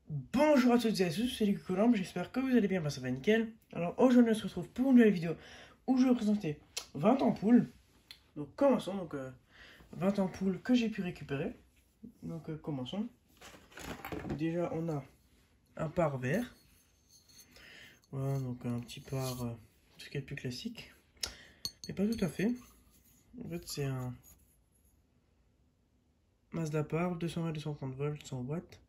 Bonjour à toutes et à tous, c'est Luc Colombe, j'espère que vous allez bien, ça va nickel. Alors aujourd'hui on se retrouve pour une nouvelle vidéo où je vais vous présenter 20 ampoules. Donc commençons, 20 ampoules que j'ai pu récupérer. Donc commençons. Déjà on a un pare vert. Voilà, donc un petit pare, ce qui est le plus classique. Mais pas tout à fait. En fait c'est un Mazda pare, 220-230 volts, 100 watts.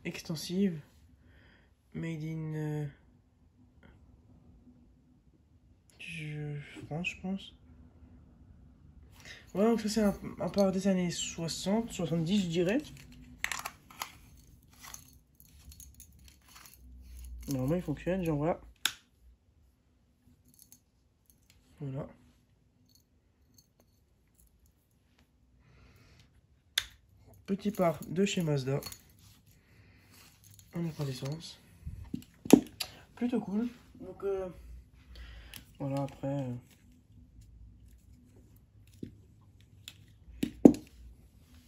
Extensive. Made in France, je pense. Ouais, donc ça c'est un pare des années 60, 70 je dirais. Normalement il fonctionne, genre voilà. Voilà. Petit pare de chez Mazda. En incandescence. Plutôt cool. Donc voilà, après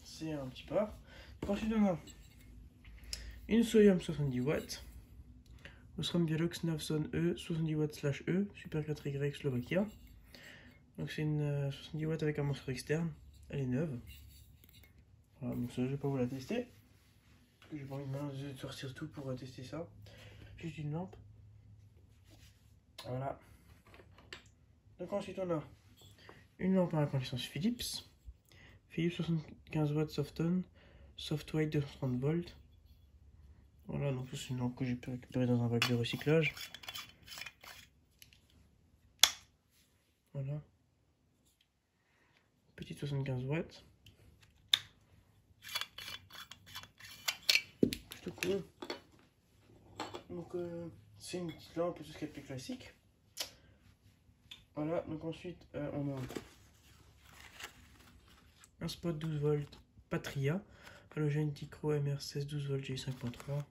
c'est un petit pare. Ensuite on a une Soyum 70 watts. Osram Biolux Navson E 70 watts /E, Super 4Y Slovaquia. Donc c'est une 70 watts avec un monstre externe. Elle est neuve. Voilà, donc ça je vais pas vous la tester. Parce que j'ai pas envie de sortir tout pour tester ça. Juste une lampe. Voilà. Donc ensuite on a une lampe à incandescence Philips. Philips 75 watts Softon. Soft White 230 volts. Voilà, donc c'est une lampe que j'ai pu récupérer dans un bac de recyclage. Voilà. Petite 75 watts. Plutôt cool. Donc c'est une petite lampe, tout ce qui est plus classique. Voilà, donc ensuite on a un spot 12 volts Patria. Halogène Ticro MR16 12 volts G5.3.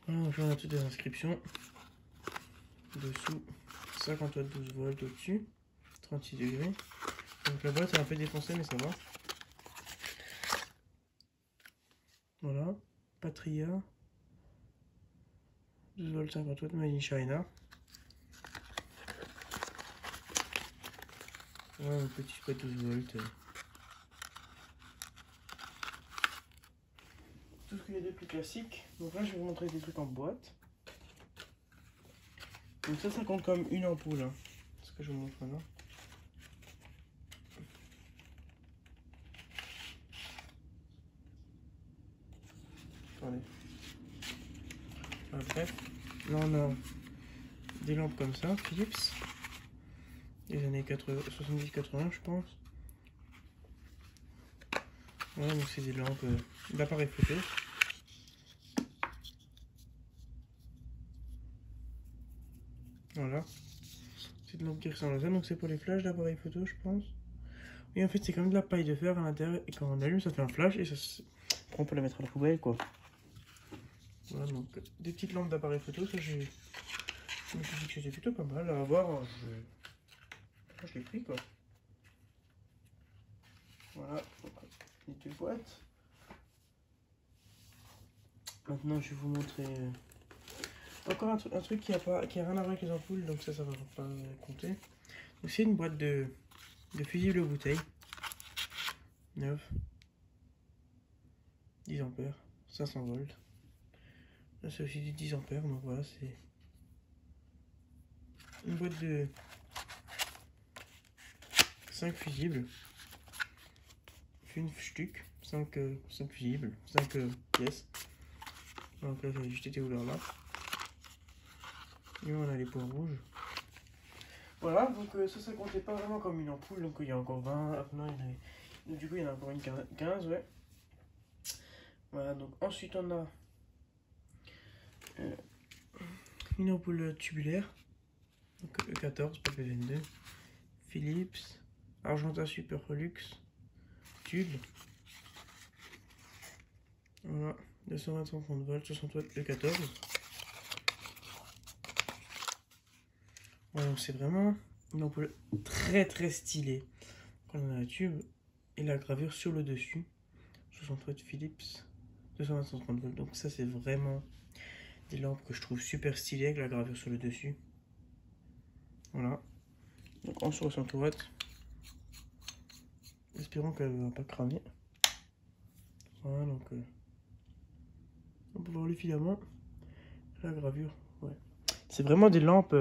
Voilà, donc on a toutes les inscriptions. Dessous, 50 watts 12 volts au-dessus, 36 degrés. Donc la boîte est un peu défoncée, mais ça va. Voilà, Patria, 12 volts 50 watts, Made in China. Voilà, un petit spot 12 volts. Tout ce qu'il y a de plus classique. Donc là, je vais vous montrer des trucs en boîte. Donc ça compte comme une ampoule. Hein. Ce que je vous montre maintenant. Attendez. Bref, là on a des lampes comme ça, Philips. Des années 70-80, je pense. Voilà, donc c'est des lampes d'appareil photo. Voilà. C'est de lampe qui ressemble à ça, donc c'est pour les flashs d'appareil photo, je pense. Et en fait, c'est comme de la paille de fer à l'intérieur, et quand on allume, ça fait un flash, et ça on peut la mettre à la poubelle, quoi. Voilà, donc des petites lampes d'appareil photo, ça je me suis dit que c'était plutôt pas mal à avoir. Je l'ai pris, quoi. Voilà, une petite boîte. Maintenant, je vais vous montrer encore un truc qui a rien à voir avec les ampoules, donc ça va pas compter. Donc c'est une boîte de fusible bouteille. 9. 10 ampères. 500 volts. Là c'est aussi du 10 ampères, donc voilà, c'est une boîte de 5 fusibles. Une stuc. 5 fusibles. 5 pièces. Donc là, ça a juste été ouvert là. Et on a les points rouges. Voilà, donc ça comptait pas vraiment comme une ampoule, donc il y a encore 20, maintenant donc, du coup il y en a encore une 15, ouais. Voilà, donc ensuite on a une ampoule tubulaire, donc E14, pas P22, Philips, Argenta Super Relux, tube. Voilà, 220-130 volts, 60 watts E14. Voilà, donc c'est vraiment une ampoule très stylée. On a la tube et la gravure sur le dessus. 60 watts Philips, 230 volts. Donc ça c'est vraiment des lampes que je trouve super stylées avec la gravure sur le dessus. Voilà. Donc en 60 watts. Espérons qu'elle ne va pas cramer. Voilà, donc on peut voir le filament, la gravure. Ouais. C'est vraiment des lampes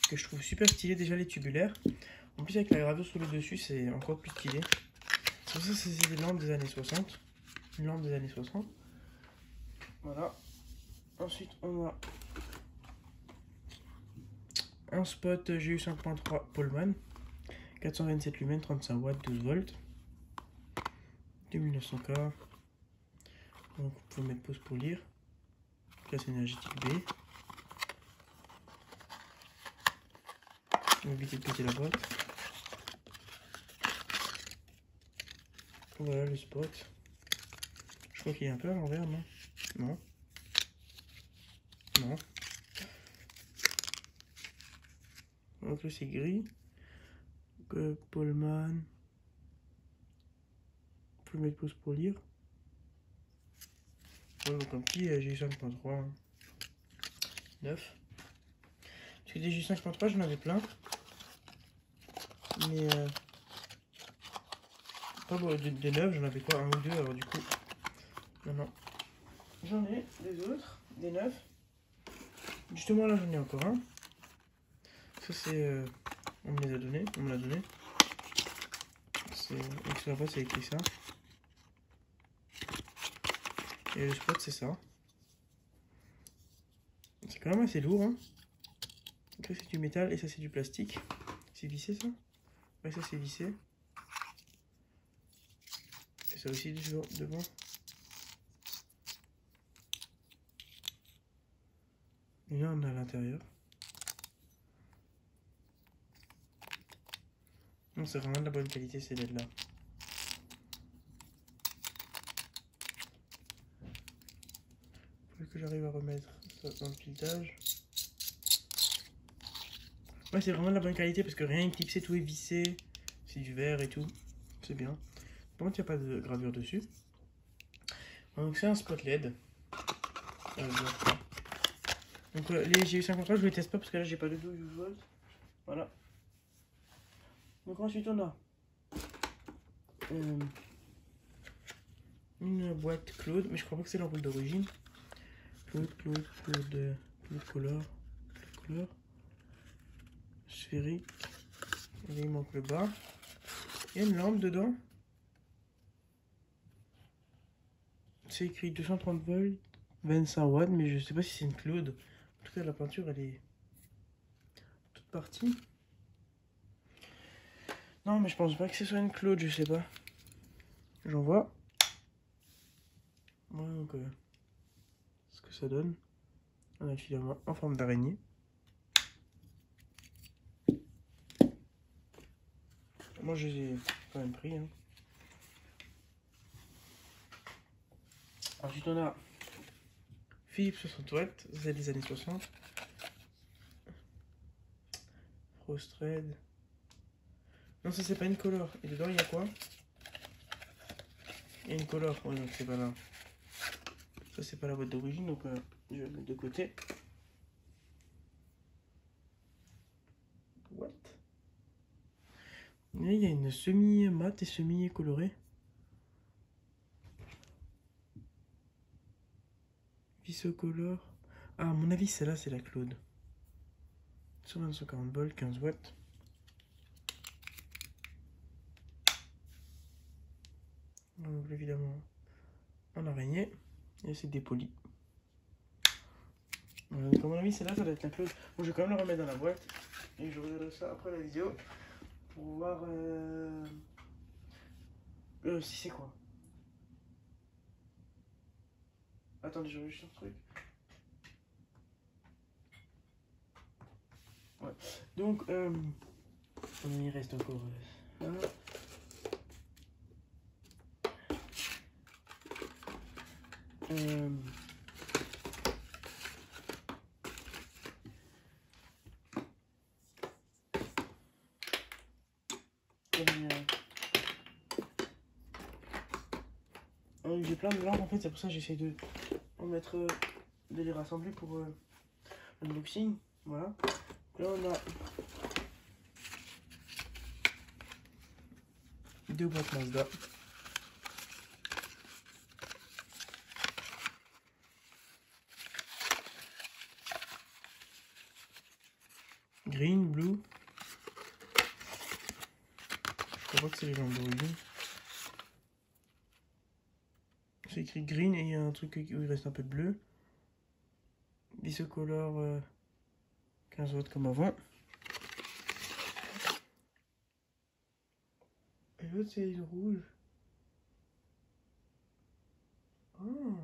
que je trouve super stylées. Déjà les tubulaires. En plus avec la gravure sur le dessus, c'est encore plus stylé. Ça c'est des lampes des années 60. Une lampe des années 60. Voilà. Ensuite on a un spot GU 5.3 Pollman. 427 lumens, 35 watts, 12 volts. 2900K. Donc vous pouvez mettre pause pour lire. Classe énergétique B. On va éviter de péter la boîte. Voilà le spot. Je crois qu'il est un peu à l'envers, non? Non. Non. Donc là c'est gris. Donc, Pollman. Vous pouvez mettre pause pour lire. Voilà, donc un petit G5.3 9. Parce que des G5.3 j'en avais plein. Mais pas de 9, j'en avais quoi, un ou deux, alors du coup. Non. J'en ai des autres, des 9. Justement là j'en ai encore un. Ça c'est. On me les a donnés, on me l'a donné. C'est. Et sur la boîte c'est écrit ça. Et le spot c'est ça. C'est quand même assez lourd, hein. Donc ça c'est du métal et ça c'est du plastique. C'est vissé ça? Ouais, ça c'est vissé. Et ça aussi devant. Et là on a à l'intérieur. Non, c'est vraiment de la bonne qualité ces LED là. Faut que j'arrive à remettre ça dans le filetage. Ouais, c'est vraiment de la bonne qualité parce que rien n'est clipsé, tout est vissé. C'est du verre et tout. C'est bien. Par contre, il n'y a pas de gravure dessus. Donc, c'est un spot LED. Donc, les GU53, je les teste pas parce que là, j'ai pas de 12 volts. Voilà. Donc, ensuite, on a une boîte Claude, mais je crois pas que c'est l'ampoule d'origine. Claude Color. Sphérique. Et il manque le bas. Il y a une lampe dedans. C'est écrit 230 volts, 25 watts, mais je sais pas si c'est une Claude. En tout cas, la peinture, elle est toute partie. Non, mais je pense pas que ce soit une Claude, je sais pas. J'en vois. Voilà, donc, ce que ça donne. On a le filament en forme d'araignée. Moi, je les ai quand même pris. Hein. Ensuite, on a Philips 60 watts, c'est des années 60. Frost Red. Non, ça, c'est pas une color. Et dedans, il y a quoi? Il y a une color. Ouais, donc c'est pas là. Ça, c'est pas la boîte d'origine, donc je vais le mettre de côté. What? Et il y a une semi-mat et semi-colorée. Visocolor. Ah, à mon avis, celle-là, c'est la Claude. Sur 240 volts, 15 watts. Donc, évidemment, en araignée. Et c'est dépoli. Donc, à mon avis, celle-là, ça doit être la Claude. Bon, je vais quand même le remettre dans la boîte. Et je regarderai ça après la vidéo. Pour voir si c'est quoi. Attendez, je regarde un truc. Ouais. Donc, il reste encore ça. j'ai plein de lampes en fait, c'est pour ça que j'essaie de les rassembler pour l'unboxing. Voilà. Là on a deux boîtes Mazda. Green, blue. Je crois pas que c'est les lampes d'origine. C'est écrit green et il y a un truc où il reste un peu de bleu. Bisocolor 15 watts comme avant. Et l'autre c'est le rouge. Oh.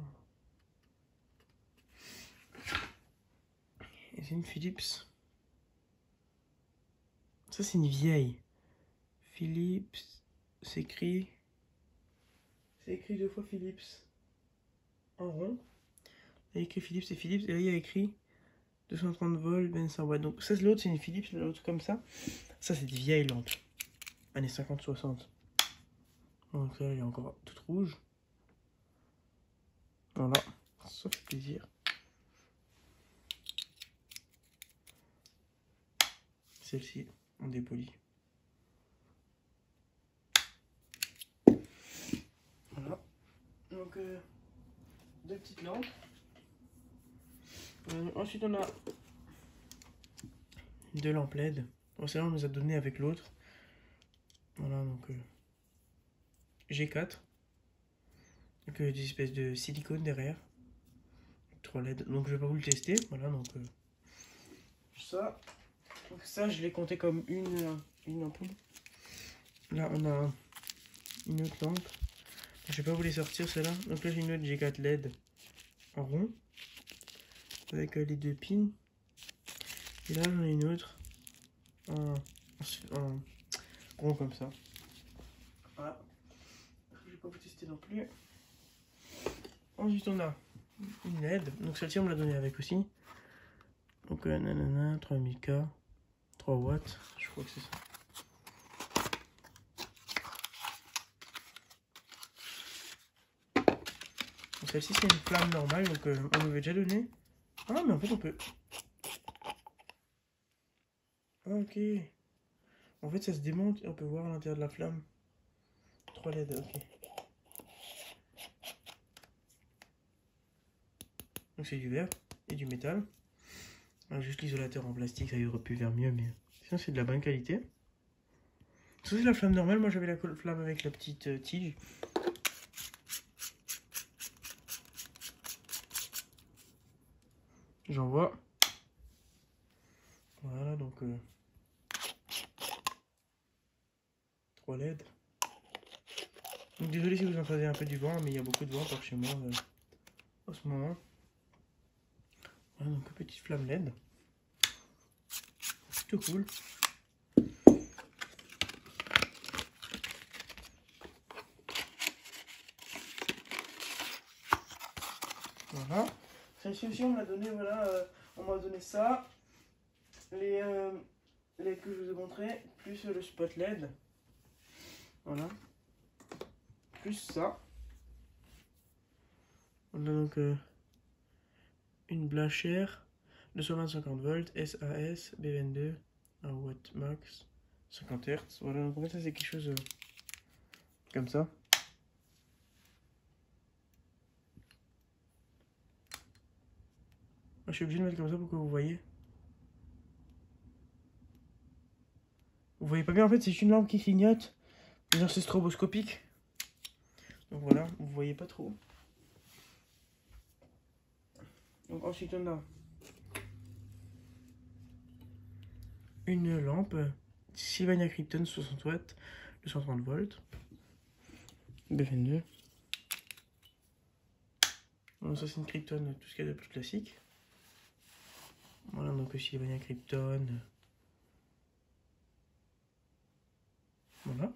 Et c'est une Philips. Ça c'est une vieille. Philips, c'est écrit deux fois Philips en rond. Il y a écrit Philips et Philips, et là il y a écrit 230 volts, 25 watts. Donc ça, l'autre c'est une Philips, l'autre comme ça. Ça c'est des vieilles lampes, années 50-60. Donc là elle est encore toute rouge. Voilà, ça fait plaisir. Celle-ci, on dépolie. Voilà. Donc deux petites lampes. Ensuite on a deux lampes LED. Bon, celle-là on nous a donné avec l'autre. Voilà, donc G4. Donc des espèces de silicone derrière. 3 LED. Donc je vais pas vous le tester. Voilà, donc ça. Donc ça je l'ai compté comme une ampoule. Là on a une autre lampe. Je vais pas vous les sortir celle-là. Donc là j'ai une autre G4 LED en rond. Avec les deux pins. Et là j'en ai une autre en rond comme ça. Voilà. Je vais pas vous tester non plus. Ensuite on a une LED. Donc celle-ci on me l'a donnée avec aussi. Donc nanana, 3000K, 3 watts. Je crois que c'est ça. Celle-ci c'est une flamme normale. Donc on m'avait déjà donné. Ah mais en fait on peut... Ok. En fait ça se démonte et on peut voir à l'intérieur de la flamme. 3 LED, ok. Donc c'est du verre et du métal. Alors, juste l'isolateur en plastique, ça y aurait pu faire mieux, mais sinon c'est de la bonne qualité. Ça c'est la flamme normale, moi j'avais la flamme avec la petite tige. J'en vois. Voilà, donc 3 LED. Donc désolé si vous entendez un peu du vent, mais il y a beaucoup de vent par chez moi en ce moment. Voilà, donc petite flamme LED. Plutôt cool. Voilà. Celle-ci aussi on m'a donné, voilà, on m'a donné ça. Les que je vous ai montré, plus le spot LED. Voilà. Plus ça. On a donc une Blachère 220-50 volts, SAS, B22, 1 watt max, 50 Hz. Voilà, donc en fait ça c'est quelque chose comme ça. Je suis obligé de mettre comme ça pour que vous voyez. Vous voyez pas bien, en fait c'est une lampe qui clignote. C'est stroboscopique. Donc voilà, vous voyez pas trop. Donc ensuite on a une lampe Sylvania Krypton 60 watts, 230 volts, B22. Bon, ça c'est une Krypton, tout ce qu'il y a de plus classique. Voilà, donc Sylvania Krypton. Voilà.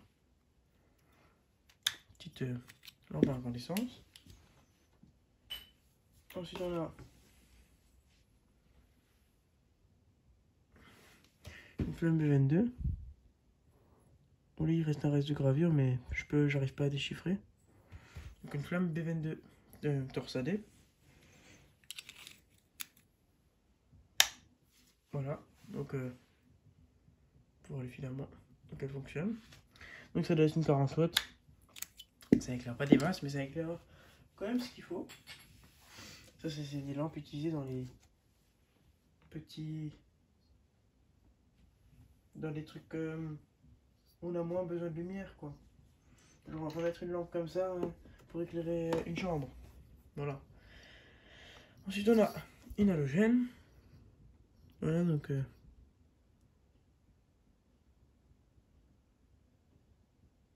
Petite lampe à incandescence. Ensuite on a une flamme B22. Bon, là il reste un reste de gravure, mais j'arrive pas à déchiffrer. Donc une flamme B22 torsadée. Voilà, donc pour les filaments, donc elle fonctionne. Donc ça doit être une 40 watts. Ça éclaire pas des masses, mais ça éclaire quand même ce qu'il faut. Ça, c'est des lampes utilisées dans les petits... dans les trucs où on a moins besoin de lumière, quoi. Alors, on va mettre une lampe comme ça pour éclairer une chambre. Voilà. Ensuite, on a une halogène. Voilà, donc...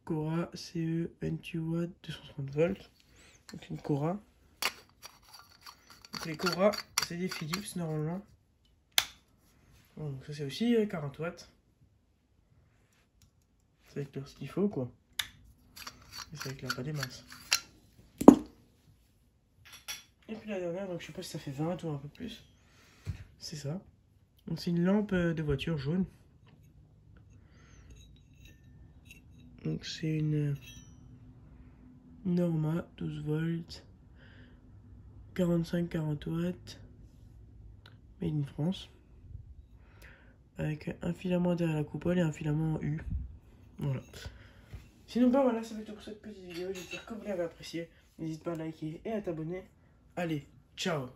Cora CE 28 watts 230 volts. Donc une Cora. Donc les Cora, c'est des Philips normalement. Bon, donc ça c'est aussi 40 watts. Ça éclaire ce qu'il faut quoi. Mais ça éclaire pas des masses. Et puis la dernière, donc je sais pas si ça fait 20 ou un peu plus. C'est ça. Donc c'est une lampe de voiture jaune. Donc c'est une Norma 12 volts. 45-40 watts. Made in France. Avec un filament derrière la coupole et un filament en U. Voilà. Sinon, bah voilà, ça va être tout pour cette petite vidéo. J'espère que vous l'avez apprécié. N'hésite pas à liker et à t'abonner. Allez, ciao!